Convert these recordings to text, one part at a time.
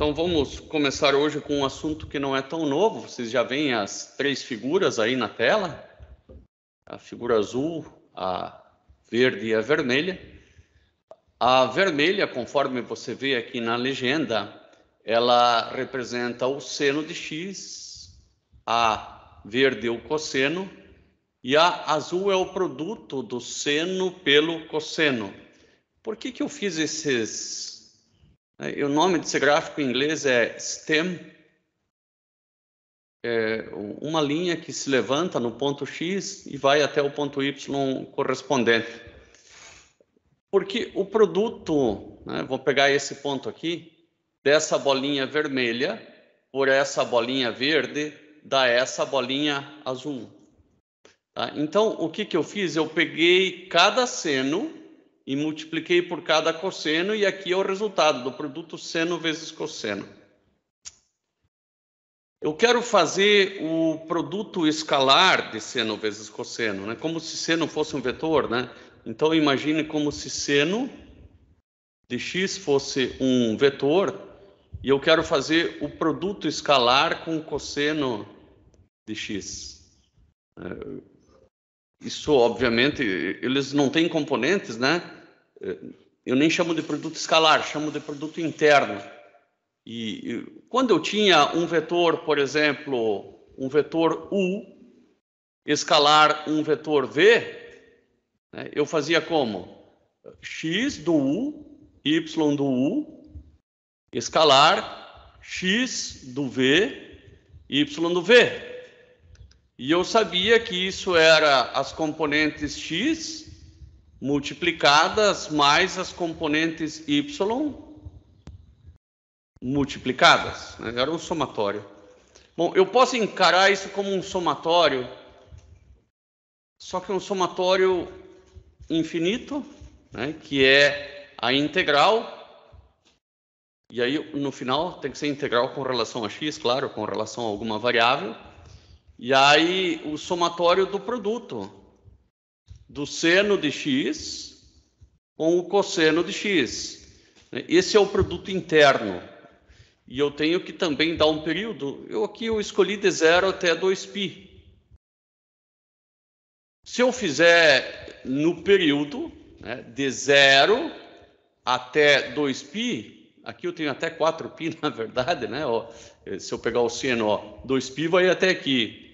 Então vamos começar hoje com um assunto que não é tão novo. Vocês já veem as três figuras aí na tela. A figura azul, a verde e a vermelha. A vermelha, conforme você vê aqui na legenda, ela representa o seno de x, a verde o cosseno, e a azul é o produto do seno pelo cosseno. Por que eu fiz esses... O nome desse gráfico em inglês é stem, é uma linha que se levanta no ponto X e vai até o ponto Y correspondente. Porque o produto, vou pegar esse ponto aqui, dessa bolinha vermelha por essa bolinha verde, dá essa bolinha azul. Tá? Então, o que eu fiz? Eu peguei cada seno e multipliquei por cada cosseno, e aqui é o resultado do produto seno vezes cosseno. Eu quero fazer o produto escalar de seno vezes cosseno, como se seno fosse um vetor, Então, imagine como se seno de x fosse um vetor, e eu quero fazer o produto escalar com o cosseno de x. Isso, obviamente, eles não têm componentes, Eu nem chamo de produto escalar, chamo de produto interno. E quando eu tinha um vetor, por exemplo, um vetor u, escalar um vetor v, eu fazia como? X do u, y do u, escalar x do v, y do v. E eu sabia que isso era as componentes x multiplicadas mais as componentes y multiplicadas. Era um somatório. Bom, eu posso encarar isso como um somatório, só que um somatório infinito, que é a integral. E aí, no final, tem que ser integral com relação a x, claro, com relação a alguma variável. E aí, o somatório do produto, do seno de x com o cosseno de x. Esse é o produto interno. E eu tenho que também dar um período. Aqui eu escolhi de 0 até 2π. Se eu fizer no período, de 0 até 2π, aqui eu tenho até 4π, na verdade, Se eu pegar o seno, 2π vai até aqui.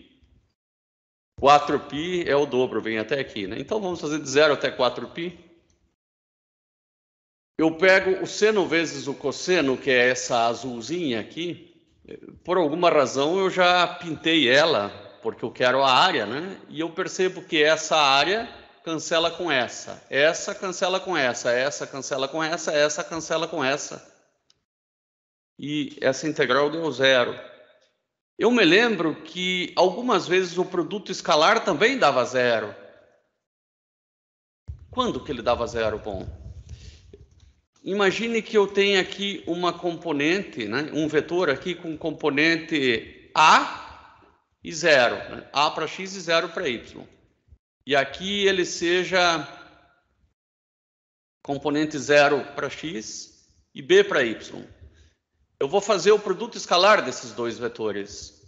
4π é o dobro, vem até aqui, Então vamos fazer de 0 até 4π. Eu pego o seno vezes o cosseno, que é essa azulzinha aqui. Por alguma razão eu já pintei ela, porque eu quero a área, E eu percebo que essa área cancela com essa. Essa cancela com essa, essa cancela com essa, essa cancela com essa. E essa integral deu 0. Eu me lembro que algumas vezes o produto escalar também dava 0. Quando que ele dava 0? Bom, imagine que eu tenho aqui uma componente, um vetor aqui com componente A e 0. A para x e 0 para y. E aqui ele seja componente 0 para x e b para y. Eu vou fazer o produto escalar desses dois vetores.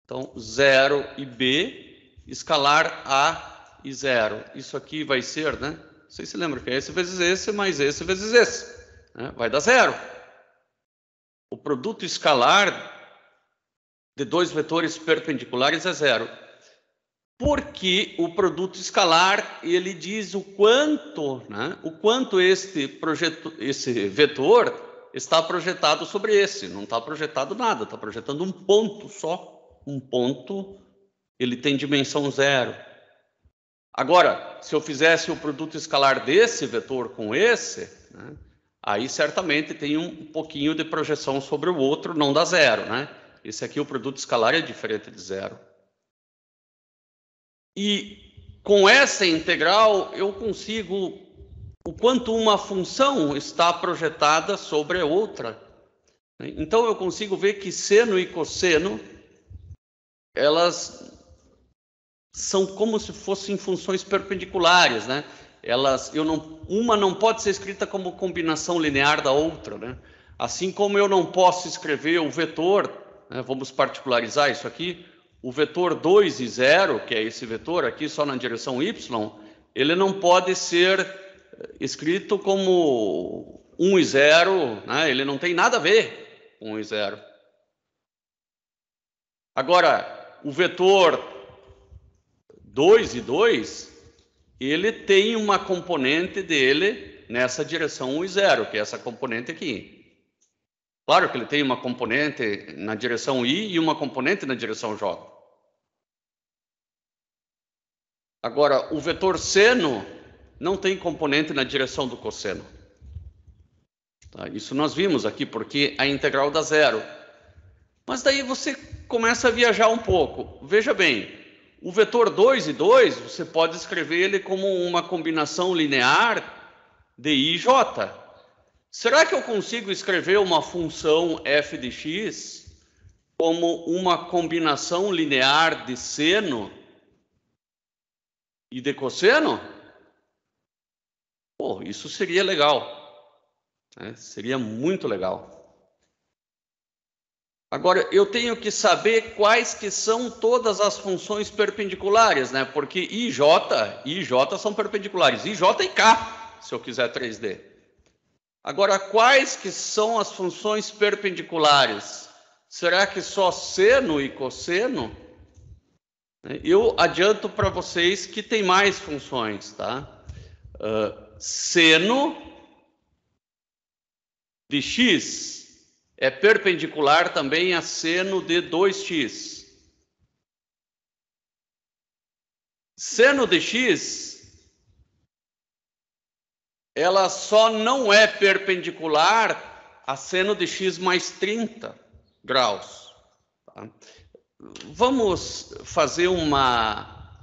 Então, 0 e b, escalar a e 0. Isso aqui vai ser, Vocês se lembram que é esse vezes esse, mais esse vezes esse. Vai dar 0. O produto escalar de dois vetores perpendiculares é 0. Porque o produto escalar, ele diz o quanto, esse vetor está projetado sobre esse. Não está projetado nada, está projetando um ponto só. Um ponto, ele tem dimensão 0. Agora, se eu fizesse o produto escalar desse vetor com esse, aí certamente tem um pouquinho de projeção sobre o outro, não dá 0, Esse aqui, o produto escalar, é diferente de 0. E com essa integral, eu consigo o quanto uma função está projetada sobre a outra. Então, eu consigo ver que seno e cosseno, elas são como se fossem funções perpendiculares, uma não pode ser escrita como combinação linear da outra, Assim como eu não posso escrever o vetor, né, vamos particularizar isso aqui, o vetor 2 e 0, que é esse vetor aqui só na direção y, ele não pode ser escrito como 1 e 0, né? Ele não tem nada a ver com 1 e 0. Agora, o vetor 2 e 2, ele tem uma componente dele nessa direção 1 e 0, que é essa componente aqui. Claro que ele tem uma componente na direção I e uma componente na direção J. Agora, o vetor seno não tem componente na direção do cosseno. Tá? Isso nós vimos aqui, porque a integral dá zero. Mas daí você começa a viajar um pouco. Veja bem, o vetor 2 e 2, você pode escrever ele como uma combinação linear de I e J. Será que eu consigo escrever uma função f de x como uma combinação linear de seno e de cosseno? Pô, isso seria legal, né? Seria muito legal. Agora, eu tenho que saber quais que são todas as funções perpendiculares, né? Porque I e J são perpendiculares. I, J e K, se eu quiser 3D. Agora, quais que são as funções perpendiculares? Será que só seno e cosseno? Eu adianto para vocês que tem mais funções, tá? Seno de x é perpendicular também a seno de 2x. Seno de x, ela só não é perpendicular a seno de x mais 30 graus. Tá? Vamos fazer uma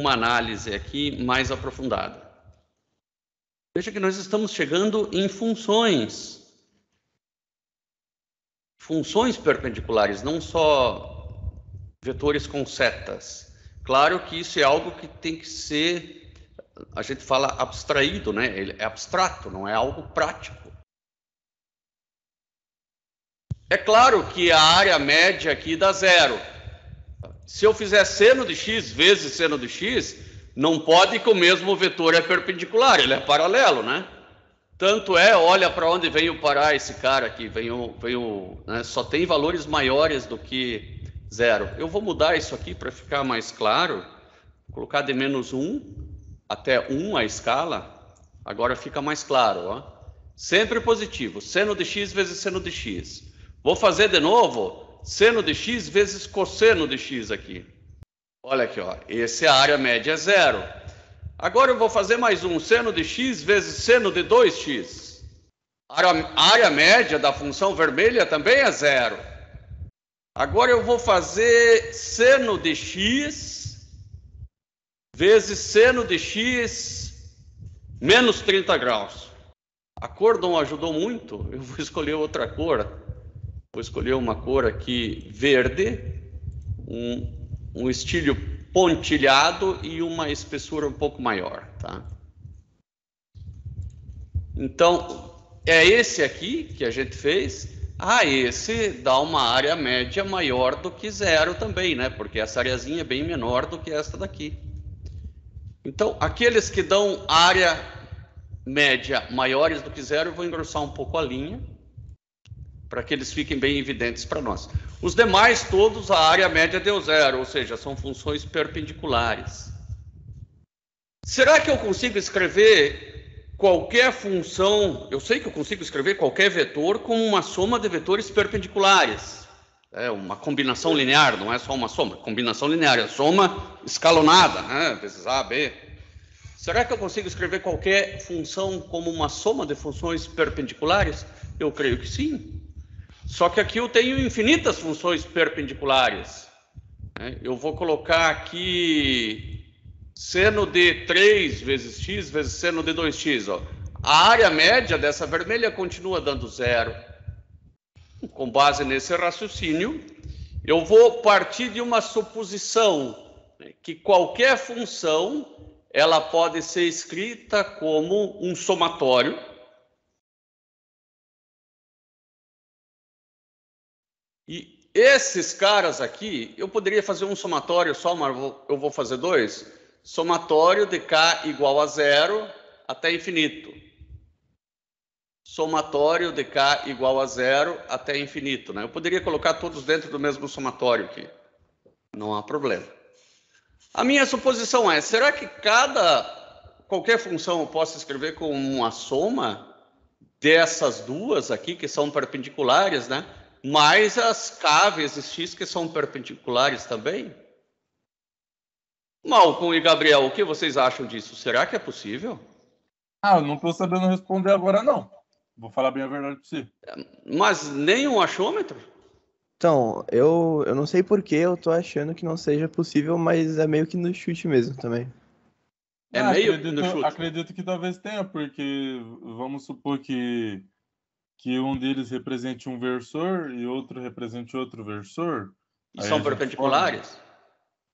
análise aqui mais aprofundada. Veja que nós estamos chegando em funções perpendiculares, não só vetores com setas. Claro que isso é algo que tem que ser, a gente fala abstraído, né? Ele é abstrato, não é algo prático. É claro que a área média aqui dá zero. Se eu fizer seno de x vezes seno de x, não pode que o mesmo vetor é perpendicular, ele é paralelo, né? Tanto é, olha para onde veio parar esse cara aqui, né, só tem valores maiores do que zero. Eu vou mudar isso aqui para ficar mais claro, vou colocar de menos 1 até 1 a escala, agora fica mais claro, ó. Sempre positivo, seno de x vezes seno de x. Vou fazer de novo, seno de x vezes cosseno de x aqui. Olha aqui, ó, essa é a área média, é zero. Agora eu vou fazer mais um, seno de x vezes seno de 2x. A área média da função vermelha também é zero. Agora eu vou fazer seno de x vezes seno de x menos 30 graus. A cor não ajudou muito, eu vou escolher outra cor. Vou escolher uma cor aqui verde, um estilo pontilhado e uma espessura um pouco maior, tá? Então, é esse aqui que a gente fez. Esse dá uma área média maior do que zero também, né? Porque essa areazinha é bem menor do que esta daqui. Então, aqueles que dão área média maiores do que zero, eu vou engrossar um pouco a linha, para que eles fiquem bem evidentes para nós. Os demais, todos, a área média deu zero, ou seja, são funções perpendiculares. Será que eu consigo escrever qualquer função, eu sei que eu consigo escrever qualquer vetor como uma soma de vetores perpendiculares. É uma combinação linear, não é só uma soma, combinação linear, é soma escalonada, né? Vezes A, B. Será que eu consigo escrever qualquer função como uma soma de funções perpendiculares? Eu creio que sim. Só que aqui eu tenho infinitas funções perpendiculares. Eu vou colocar aqui seno de 3 vezes x vezes seno de 2x. Ó. A área média dessa vermelha continua dando zero. Com base nesse raciocínio, eu vou partir de uma suposição, que qualquer função ela pode ser escrita como um somatório E esses caras aqui, eu poderia fazer um somatório só, mas eu vou fazer dois. Somatório de K igual a zero até infinito. Somatório de K igual a zero até infinito, né? Eu poderia colocar todos dentro do mesmo somatório aqui. Não há problema. A minha suposição é, será que qualquer função eu posso escrever como uma soma dessas duas aqui, que são perpendiculares, né? Mais as K vezes X, que são perpendiculares também? Malcolm e Gabriel, o que vocês acham disso? Será que é possível? Eu não estou sabendo responder agora, não. Vou falar bem a verdade para você. Mas nem um achômetro? Então, eu não sei por que eu tô achando que não seja possível, mas é meio que no chute mesmo também. É meio no chute. Acredito que talvez tenha, porque vamos supor que um deles represente um versor e outro represente outro versor. E são perpendiculares?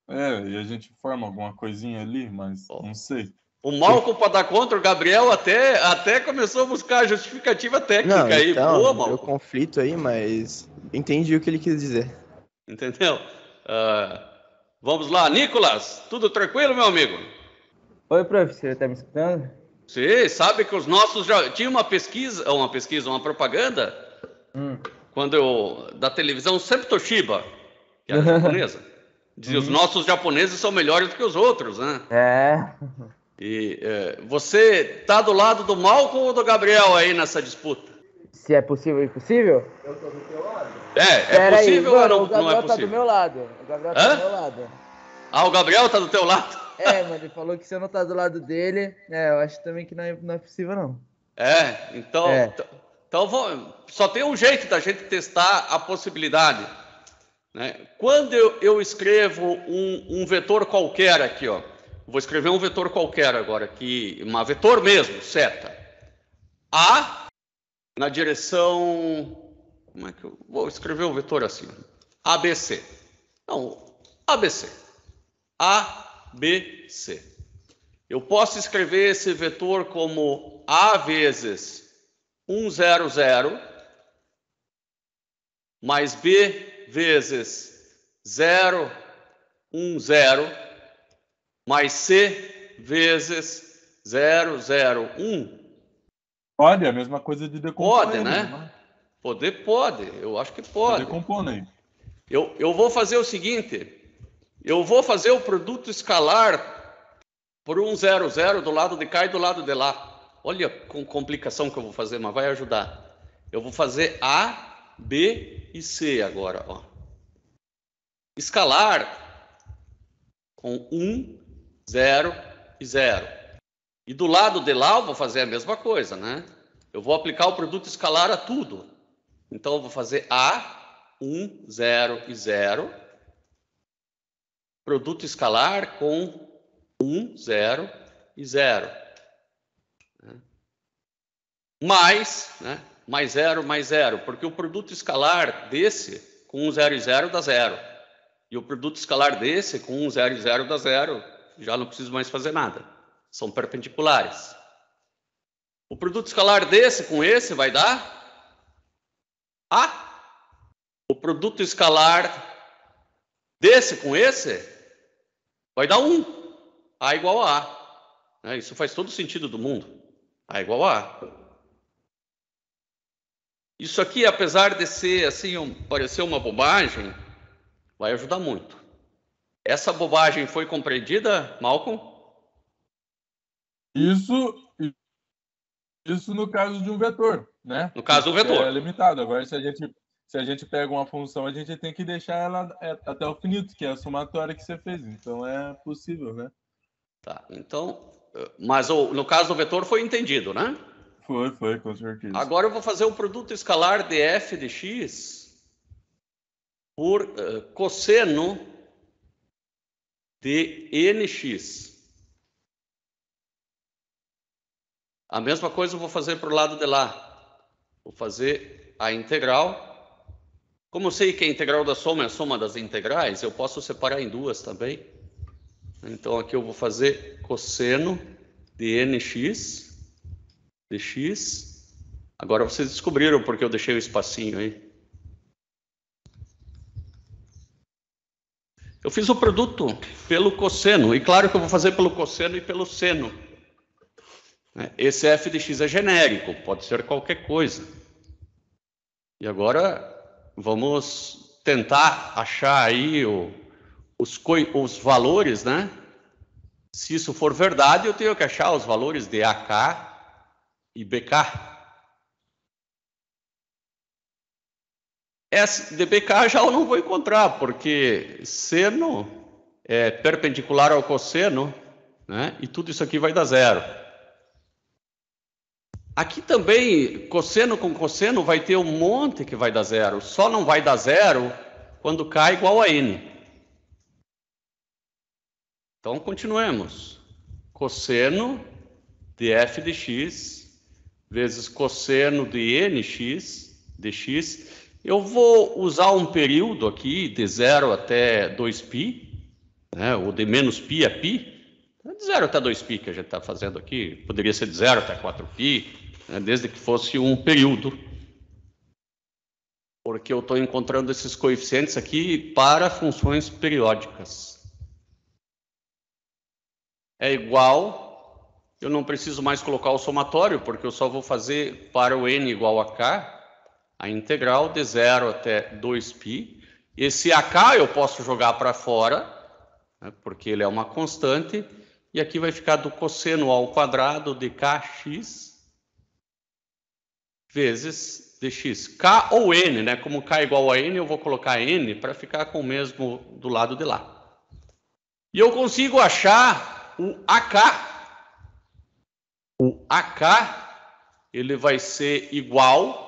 E a gente forma alguma coisinha ali, mas não sei. O Malcolm, para dar contra o Gabriel, até começou a buscar a justificativa técnica não, aí. Então, Boa, Malcolm. Deu conflito aí, mas entendi o que ele quis dizer. Entendeu? Vamos lá, Nicolas, tudo tranquilo, meu amigo? Oi, professor, está me escutando? Sim, sabe que os nossos já tinha uma propaganda da televisão sempre Toshiba, que era japonesa. Dizia, os nossos japoneses são melhores do que os outros, né? E você tá do lado do Malcolm ou do Gabriel aí nessa disputa? Se é possível ou impossível? Eu tô do teu lado. É possível ou não, o Gabriel não é tá possível? do meu lado. O Gabriel tá do meu lado. O Gabriel tá do teu lado? Mano, ele falou que se eu não tá do lado dele, eu acho também que não é possível, não. Então só tem um jeito da gente testar a possibilidade, né? Quando eu escrevo um vetor qualquer aqui, ó, vou escrever um vetor qualquer agora aqui, uma vetor mesmo, seta. A na direção, como é que eu vou escrever um vetor assim? ABC. Não, ABC. ABC. Eu posso escrever esse vetor como A vezes 1, 0, 0, mais B vezes 0, 1, 0, mais C vezes 0, 0, 1. Pode, é a mesma coisa de decompor. Pode, né? Pode. Eu acho que pode. Decompondo aí. Eu vou fazer o seguinte. Eu vou fazer o produto escalar por 1, 0, 0 do lado de cá e do lado de lá. Olha com complicação que eu vou fazer, mas vai ajudar. Eu vou fazer A, B e C agora, ó. Escalar com 1, 0 e 0. E do lado de lá eu vou fazer a mesma coisa, né? Eu vou aplicar o produto escalar a tudo. Então eu vou fazer A, 1, 0 e 0. Produto escalar com 1, 0 e 0. Mais 0, mais 0. Porque o produto escalar desse com 1, 0 e 0 dá 0. E o produto escalar desse com 1, 0 e 0 dá 0. Já não preciso mais fazer nada. São perpendiculares. O produto escalar desse com esse vai dar A. O produto escalar desse com esse vai dar 1. A igual a A. Isso faz todo o sentido do mundo. A igual a A. Isso aqui, apesar de ser assim, parecer uma bobagem, vai ajudar muito. Essa bobagem foi compreendida, Malcolm? Isso no caso de um vetor, né? No caso do vetor. É limitado. Agora, se a gente pega uma função, a gente tem que deixar ela até o finito, que é a somatória que você fez. Então, é possível, né? Tá, então... Mas no caso do vetor foi entendido, né? Foi, com certeza. Agora eu vou fazer o produto escalar de f de x por cosseno de nx. A mesma coisa eu vou fazer para o lado de lá. Vou fazer a integral. Como eu sei que a integral da soma é a soma das integrais, eu posso separar em duas também. Então aqui eu vou fazer cosseno de nx, de x. Agora vocês descobriram porque eu deixei o espacinho aí. Eu fiz o produto pelo cosseno, e claro que eu vou fazer pelo cosseno e pelo seno. Esse f de x é genérico, pode ser qualquer coisa. E agora vamos tentar achar aí os valores, né? Se isso for verdade, eu tenho que achar os valores de AK e BK. Esse de BK já eu não vou encontrar, porque seno é perpendicular ao cosseno, né? E tudo isso aqui vai dar zero. Aqui também, cosseno com cosseno, vai ter um monte que vai dar zero. Só não vai dar zero quando k igual a n. Então, continuemos. Cosseno de f de x vezes cosseno de nx dx. Eu vou usar um período aqui de 0 até 2π, né? O de menos π a π. De 0 até 2π que a gente está fazendo aqui. Poderia ser de 0 até 4π, né? Desde que fosse um período. Porque eu estou encontrando esses coeficientes aqui para funções periódicas. É igual, eu não preciso mais colocar o somatório, porque eu só vou fazer para o n igual a k, a integral de 0 até 2π. Esse AK eu posso jogar para fora, né, porque ele é uma constante, e aqui vai ficar do cosseno ao quadrado de kx vezes dx. K ou n, né? Como k é igual a n, eu vou colocar n para ficar com o mesmo do lado de lá. E eu consigo achar o AK. O AK, ele vai ser igual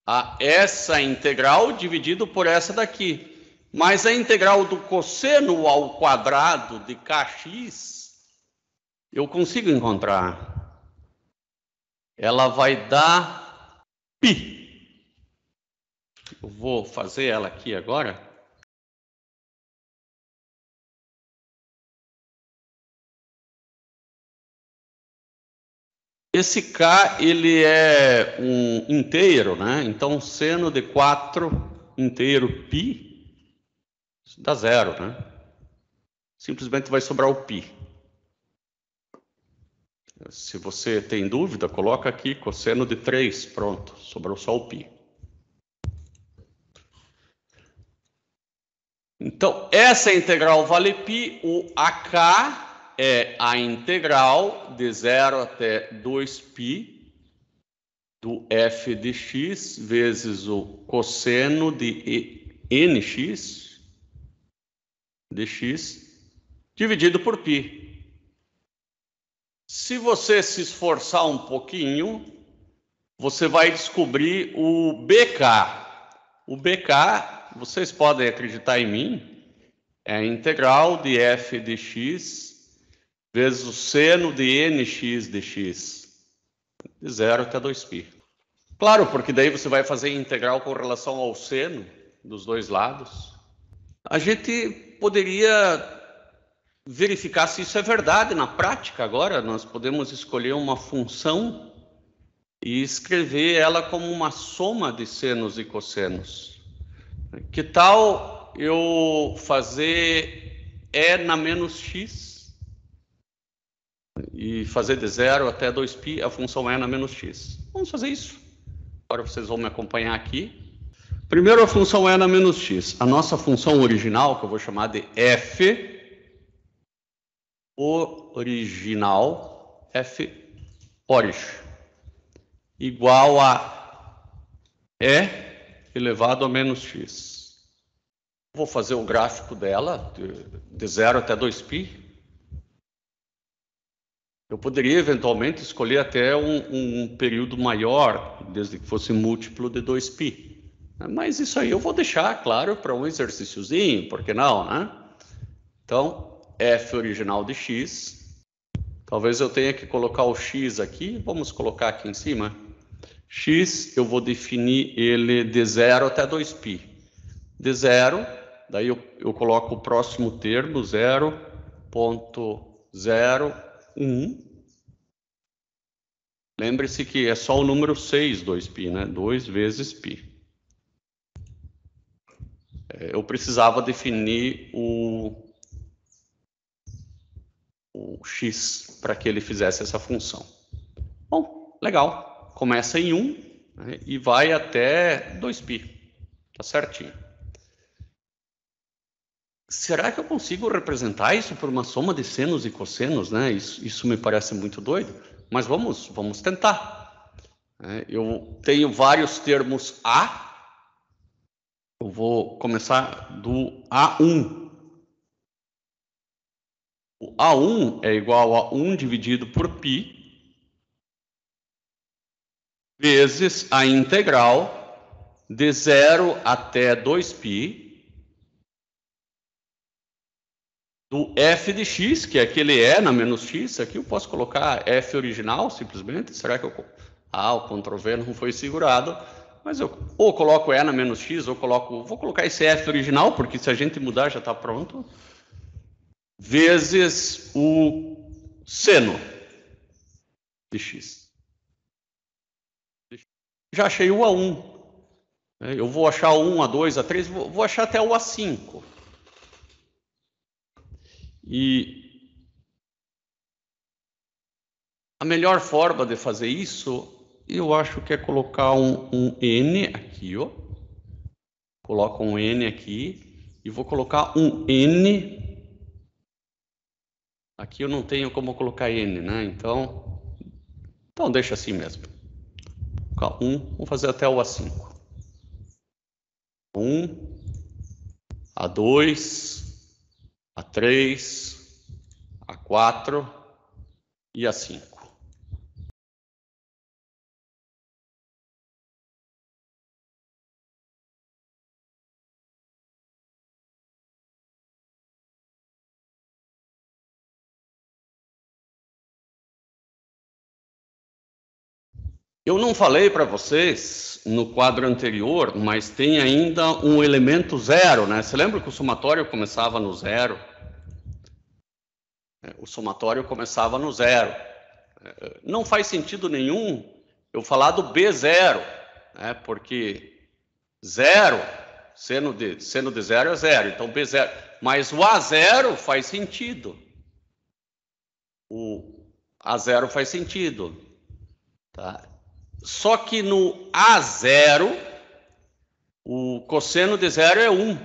a essa integral dividido por essa daqui. Mas a integral do cosseno ao quadrado de kx, eu consigo encontrar. Ela vai dar π. Eu vou fazer ela aqui agora. Esse k, ele é um inteiro, né? Então, seno de 4 inteiro π dá zero, né? Simplesmente vai sobrar o π. Se você tem dúvida, coloca aqui cosseno de 3, pronto, sobrou só o π. Então, essa integral vale π, o AK é a integral de 0 até 2π do f de x vezes o cosseno de nx dx dividido por π. Se você se esforçar um pouquinho, você vai descobrir o BK. O BK, vocês podem acreditar em mim, é a integral de f de x vezes o seno de nx dx, de 0 até 2π. Claro, porque daí você vai fazer integral com relação ao seno dos dois lados. A gente poderia verificar se isso é verdade na prática agora. Nós podemos escolher uma função e escrever ela como uma soma de senos e cossenos. Que tal eu fazer e na menos x e fazer de 0 até 2π a função e na menos x? Vamos fazer isso. Agora vocês vão me acompanhar aqui. Primeiro a função e na menos x. A nossa função original, que eu vou chamar de f original, f orig, igual a e elevado a menos x. Vou fazer o gráfico dela, de 0 até 2π. Eu poderia, eventualmente, escolher até um período maior, desde que fosse múltiplo de 2π. Mas isso aí eu vou deixar, claro, para um exercíciozinho, por que não, né? Então, f original de x. Talvez eu tenha que colocar o x aqui. Vamos colocar aqui em cima. X, eu vou definir ele de 0 até 2π. De 0, daí eu coloco o próximo termo, 0,01. Lembre-se que é só o número 6, 2π, né? 2 vezes π. eu precisava definir o x para que ele fizesse essa função. Bom, legal. Começa em 1, né, e vai até 2π. Tá certinho. Será que eu consigo representar isso por uma soma de senos e cossenos, né? Isso me parece muito doido, mas vamos tentar. Eu tenho vários termos A. Eu vou começar do A1. O A1 é igual a 1 dividido por π vezes a integral de 0 até 2π do f de x, que é aquele E na menos x. Aqui eu posso colocar f original, simplesmente. Será que eu... o Ctrl+V não foi segurado. Mas eu ou coloco E na menos x, ou vou colocar esse f original, porque se a gente mudar já está pronto. Vezes o seno de x. Já achei o A1. Eu vou achar o 1, A2, A3, vou achar até o A5. E a melhor forma de fazer isso, eu acho que é colocar um N aqui, ó. Coloco um N aqui e vou colocar um N. Aqui eu não tenho como colocar N, né? Então deixa assim mesmo. Vou colocar 1, vamos fazer até o A5. 1, A2, A3, A4 e A5. Eu não falei para vocês no quadro anterior, mas tem ainda um elemento zero, né? Você lembra que o somatório começava no zero? O somatório começava no zero. Não faz sentido nenhum eu falar do B0, né? Porque zero, seno de zero é zero, então B0. Mas o A0 faz sentido. O A0 faz sentido, tá? Só que no A0, o cosseno de zero é 1.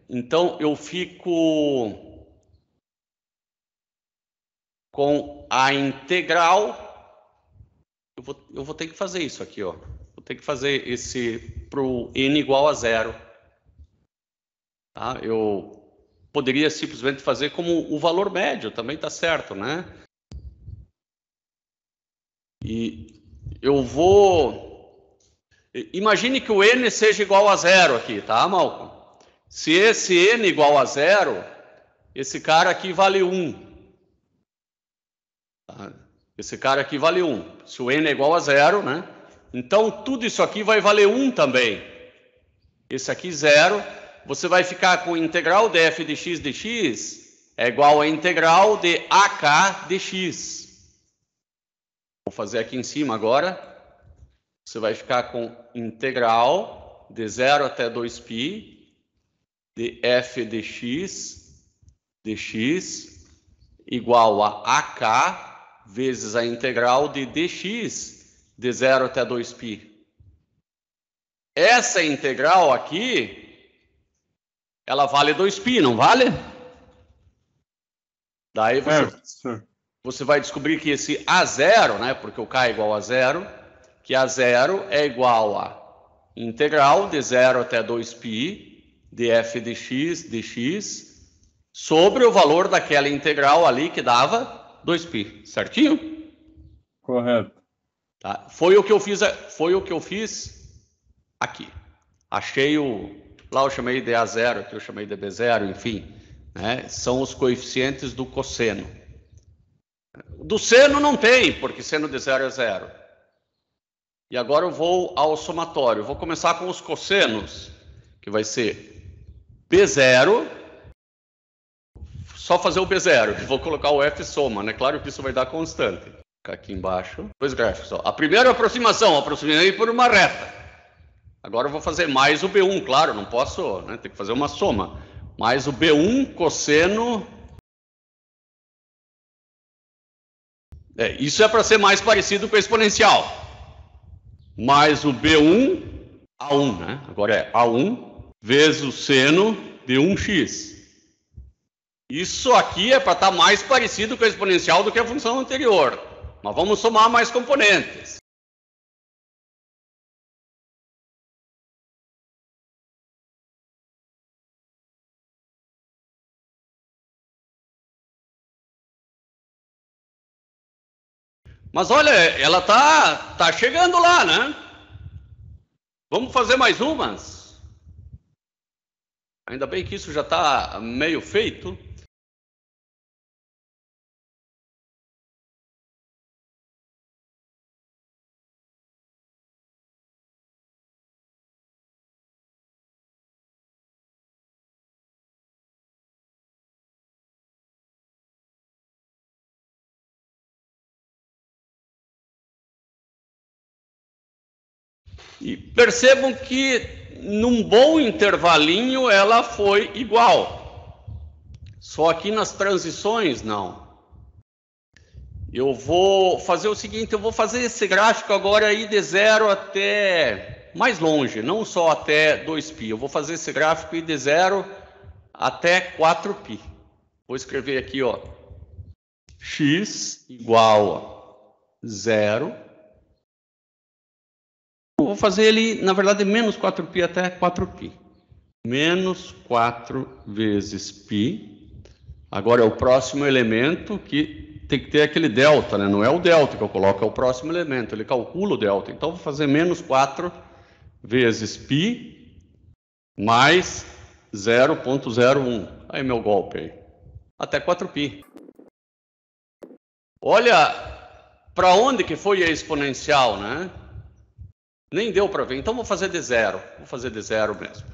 Então, eu fico com a integral. Eu vou ter que fazer isso aqui, ó. Vou ter que fazer esse para o n igual a 0. Tá? Eu poderia simplesmente fazer como o valor médio, também está certo, né? E eu vou... Imagine que o n seja igual a 0 aqui, tá, Malcolm? Se esse n igual a 0, esse cara aqui vale 1. Tá? Esse cara aqui vale 1. Se o n é igual a 0, né? Então, tudo isso aqui vai valer 1 também. Esse aqui 0. Você vai ficar com a integral de f de x é igual a integral de ak dx. Vou fazer aqui em cima agora. Você vai ficar com integral de 0 até 2π de f de x dx igual a ak vezes a integral de dx de 0 até 2π. Essa integral aqui, ela vale 2π, não vale? Daí você vai descobrir que esse A0, né, porque o K é igual a 0, que A0 é igual a integral de 0 até 2π de f de x dx sobre o valor daquela integral ali que dava 2π, certinho? Correto. Tá? Foi o que eu fiz aqui. Achei lá eu chamei de A0, aqui eu chamei de B0, enfim, né? São os coeficientes do cosseno. Do seno não tem, porque seno de 0 é 0. E agora eu vou ao somatório. Vou começar com os cossenos, que vai ser B0, só fazer o B0, vou colocar o F soma, né? Claro que isso vai dar constante. Aqui embaixo, dois gráficos. Ó. A primeira aproximação, aproximei por uma reta. Agora eu vou fazer mais o B1, claro, não posso, né, tem que fazer uma soma. Mais o B1 cosseno... isso é para ser mais parecido com a exponencial. Mais o B1, A1, né? Agora é A1 vezes o seno de 1x. Isso aqui é para estar mais parecido com a exponencial do que a função anterior. Mas vamos somar mais componentes. Mas olha, ela tá chegando lá, né? Vamos fazer mais umas? Ainda bem que isso já está meio feito. E percebam que num bom intervalinho ela foi igual. Só aqui nas transições não. Eu vou fazer o seguinte, eu vou fazer esse gráfico agora aí de 0 até mais longe, não só até 2π. Eu vou fazer esse gráfico aí de 0 até 4π. Vou escrever aqui, ó, x igual a 0. Vou fazer ele, na verdade, menos 4π até 4π. Menos 4 vezes π. Agora é o próximo elemento que tem que ter aquele delta, né? Não é o delta que eu coloco, é o próximo elemento. Ele calcula o delta. Então, vou fazer menos 4 vezes π mais 0,01. Aí, meu golpe aí. Até 4π. Olha para onde que foi a exponencial, né? Nem deu para ver, então vou fazer de 0. Vou fazer de 0 mesmo.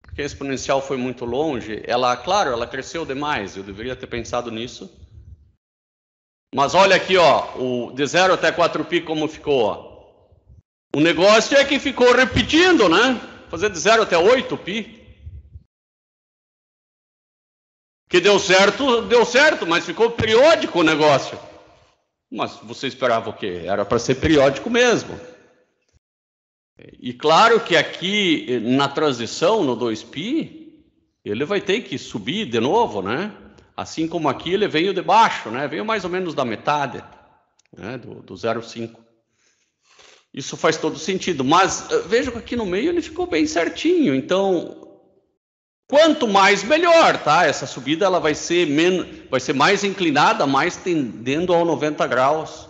Porque a exponencial foi muito longe. Ela, claro, ela cresceu demais. Eu deveria ter pensado nisso. Mas olha aqui, ó, o de 0 até 4π como ficou. Ó. O negócio é que ficou repetindo, né? Fazer de 0 até 8π. Que deu certo, mas ficou periódico o negócio. Mas você esperava o quê? Era para ser periódico mesmo. E claro que aqui na transição, no 2π, ele vai ter que subir de novo, né? Assim como aqui ele veio de baixo, né? Veio mais ou menos da metade, né? do 0,5. Isso faz todo sentido, mas veja que aqui no meio ele ficou bem certinho. Então, quanto mais melhor, tá? Essa subida ela vai ser mais inclinada, mais tendendo ao 90 graus.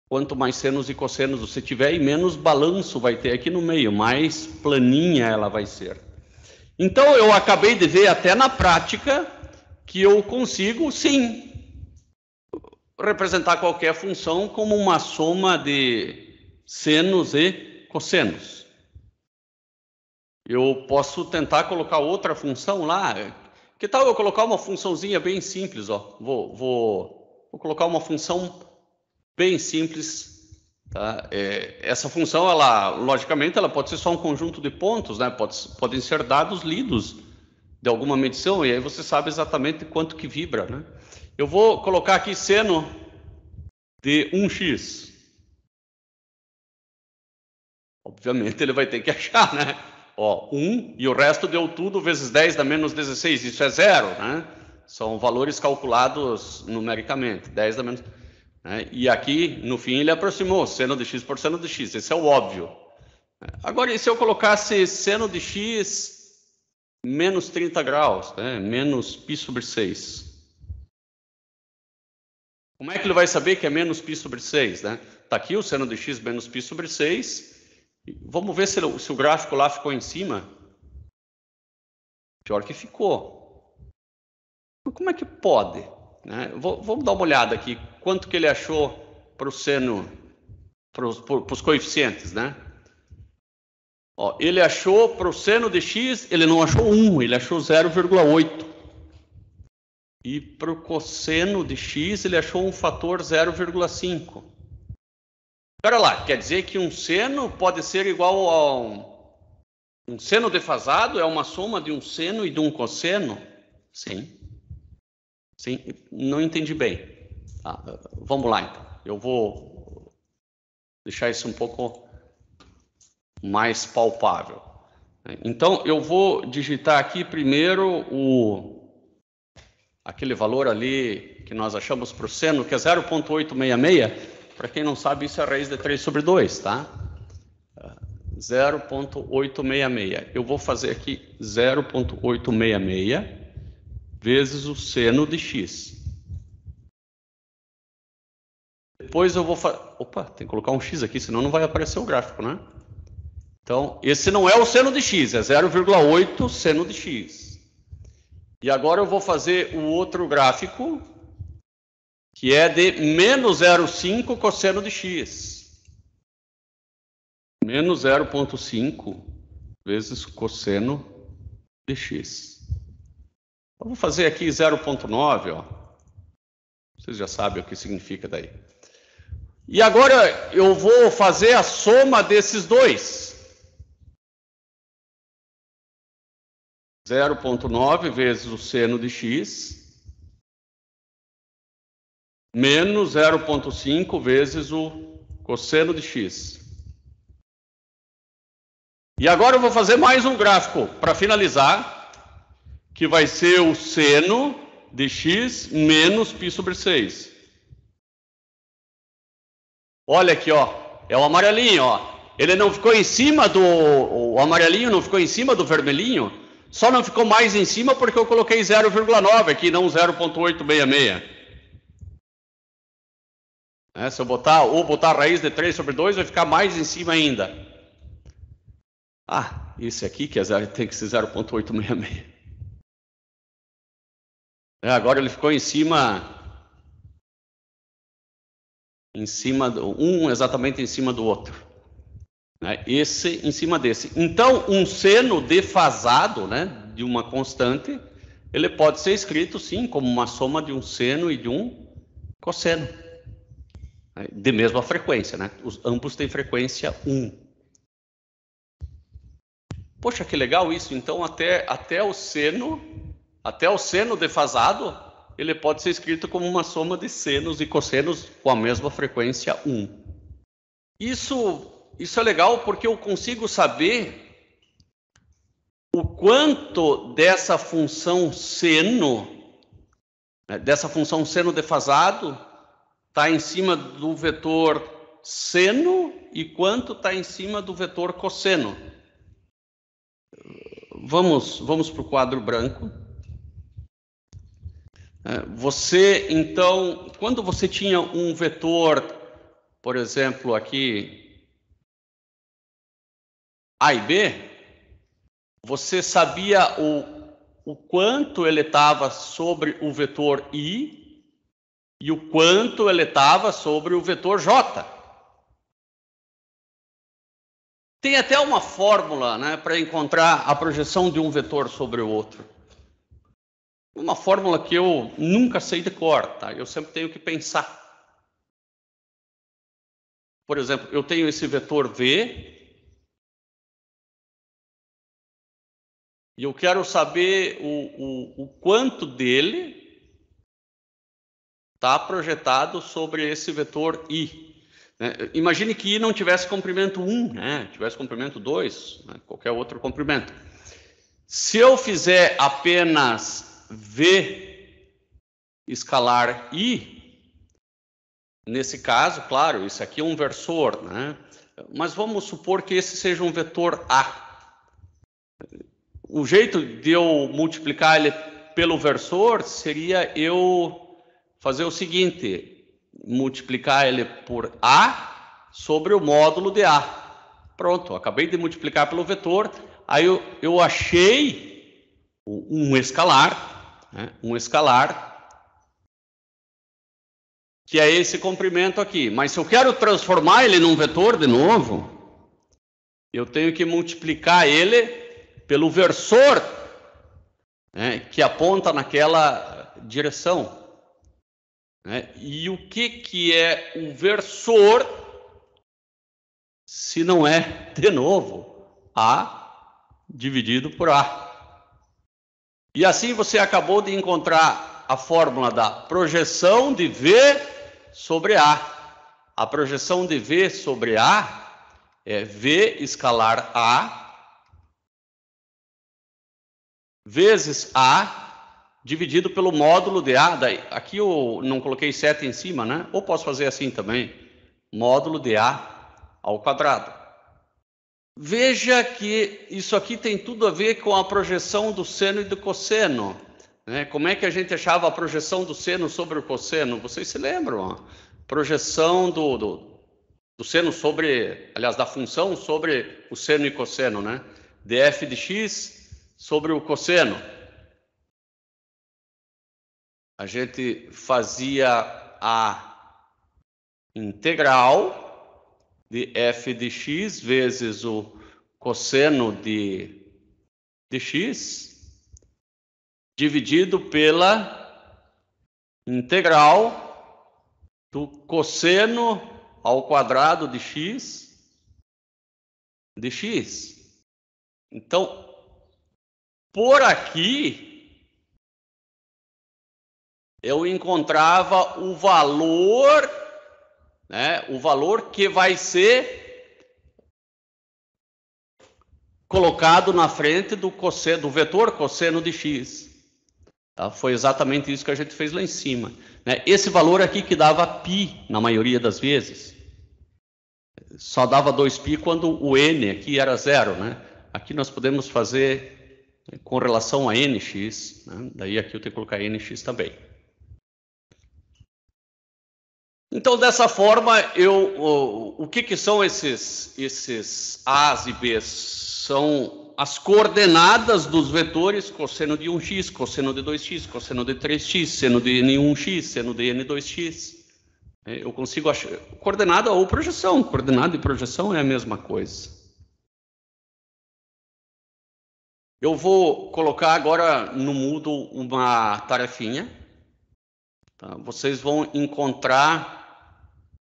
Quanto mais senos e cossenos você tiver, e menos balanço vai ter aqui no meio, mais planinha ela vai ser. Então, eu acabei de ver até na prática que eu consigo, sim, representar qualquer função como uma soma de senos e cossenos. Eu posso tentar colocar outra função lá. Que tal eu colocar uma funçãozinha bem simples? Ó? Vou colocar uma função bem simples, tá? Essa função, ela, logicamente, ela pode ser só um conjunto de pontos, né? Podem ser dados lidos de alguma medição, e aí você sabe exatamente quanto que vibra, né? Eu vou colocar aqui seno de 1x. Obviamente, ele vai ter que achar, né? Ó, 1 e o resto deu tudo vezes 10 dá menos 16. Isso é 0, né? São valores calculados numericamente. 10 dá menos... E aqui, no fim, ele aproximou seno de x por seno de x. Esse é o óbvio. Agora, e se eu colocasse seno de x menos 30 graus, né? Menos π sobre 6? Como é que ele vai saber que é menos π sobre 6? Né? Está aqui o seno de x menos π sobre 6. Vamos ver se o gráfico lá ficou em cima. Pior que ficou. Como é que pode? Né? Vamos dar uma olhada aqui. Quanto que ele achou para o seno, para os coeficientes, né? Ó, ele achou para o seno de x, ele não achou 1, ele achou 0,8. E para o cosseno de x, ele achou um fator 0,5. Espera lá, quer dizer que um seno pode ser igual a um seno defasado? É uma soma de um seno e de um cosseno? Sim. Sim, não entendi bem. Vamos lá, então. Eu vou deixar isso um pouco mais palpável. Então, eu vou digitar aqui primeiro aquele valor ali que nós achamos para o seno, que é 0,866. Para quem não sabe, isso é a raiz de 3 sobre 2, tá? 0,866. Eu vou fazer aqui 0,866 vezes o seno de x. Depois eu vou fazer... Opa, tem que colocar um x aqui, senão não vai aparecer o gráfico, né? Então, esse não é o seno de x, é 0,8 seno de x. E agora eu vou fazer o outro gráfico, que é de menos 0,5 cosseno de x. Menos 0,5 vezes cosseno de x. Eu vou fazer aqui 0,9, ó. Vocês já sabem o que significa daí. E agora eu vou fazer a soma desses dois. 0,9 vezes o seno de x menos 0,5 vezes o cosseno de x. E agora eu vou fazer mais um gráfico para finalizar, que vai ser o seno de x menos π sobre 6. Olha aqui, ó, é o amarelinho, ó. Ele não ficou em cima o amarelinho não ficou em cima do vermelhinho, só não ficou mais em cima porque eu coloquei 0,9 aqui, não 0,866. Se eu botar a raiz de 3 sobre 2, vai ficar mais em cima ainda. Esse aqui que tem que ser 0,866. Agora ele ficou em cima exatamente em cima do outro. Esse em cima desse. Então, um seno defasado, de uma constante, ele pode ser escrito, sim, como uma soma de um seno e de um cosseno. De mesma frequência, ambos têm frequência 1. Poxa, que legal isso. Então, até o seno defasado, ele pode ser escrito como uma soma de senos e cossenos com a mesma frequência 1. Isso é legal porque eu consigo saber o quanto dessa função seno defasado está em cima do vetor seno e quanto está em cima do vetor cosseno. Vamos para o quadro branco. Então, quando você tinha um vetor, por exemplo, aqui, A e B, você sabia o quanto ele estava sobre o vetor I e o quanto ele estava sobre o vetor J. Tem até uma fórmula, para encontrar a projeção de um vetor sobre o outro. Uma fórmula que eu nunca sei de cor, tá? Eu sempre tenho que pensar. Por exemplo, eu tenho esse vetor V e eu quero saber o quanto dele está projetado sobre esse vetor I. Imagine que I não tivesse comprimento 1, tivesse comprimento 2, qualquer outro comprimento. Se eu fizer apenas V escalar I, nesse caso, claro, isso aqui é um versor, mas vamos supor que esse seja um vetor A. O jeito de eu multiplicar ele pelo versor seria eu fazer o seguinte: multiplicar ele por A sobre o módulo de A. Pronto, acabei de multiplicar pelo vetor, aí eu achei um escalar, que é esse comprimento aqui. Mas se eu quero transformar ele num vetor de novo, eu tenho que multiplicar ele pelo versor, que aponta naquela direção. E o que é o versor se não é, de novo, A dividido por A. E assim você acabou de encontrar a fórmula da projeção de V sobre A. A projeção de V sobre A é V escalar A vezes A dividido pelo módulo de A. Daí, aqui eu não coloquei 7 em cima, né? Ou posso fazer assim também. Módulo de A ao quadrado. Veja que isso aqui tem tudo a ver com a projeção do seno e do cosseno. Né? Como é que a gente achava a projeção do seno sobre o cosseno? Vocês se lembram? Projeção do seno sobre, aliás, da função sobre o seno e cosseno, né? df de x sobre o cosseno. A gente fazia a integral de f de x vezes o cosseno de x dividido pela integral do cosseno ao quadrado de x. Então, por aqui eu encontrava o valor, né, o valor que vai ser colocado na frente do cosseno, do vetor cosseno de x. Tá? Foi exatamente isso que a gente fez lá em cima. Né? Esse valor aqui que dava π na maioria das vezes. Só dava 2π quando o n aqui era 0. Né? Aqui nós podemos fazer com relação a nx. Né? Daí aqui eu tenho que colocar nx também. Então, dessa forma, o que são esses A's e B's? São as coordenadas dos vetores cosseno de 1x, cosseno de 2x, cosseno de 3x, seno de n1x, seno de n2x. Eu consigo achar coordenada ou projeção. Coordenada e projeção é a mesma coisa. Eu vou colocar agora no Moodle uma tarefinha. Tá? Vocês vão encontrar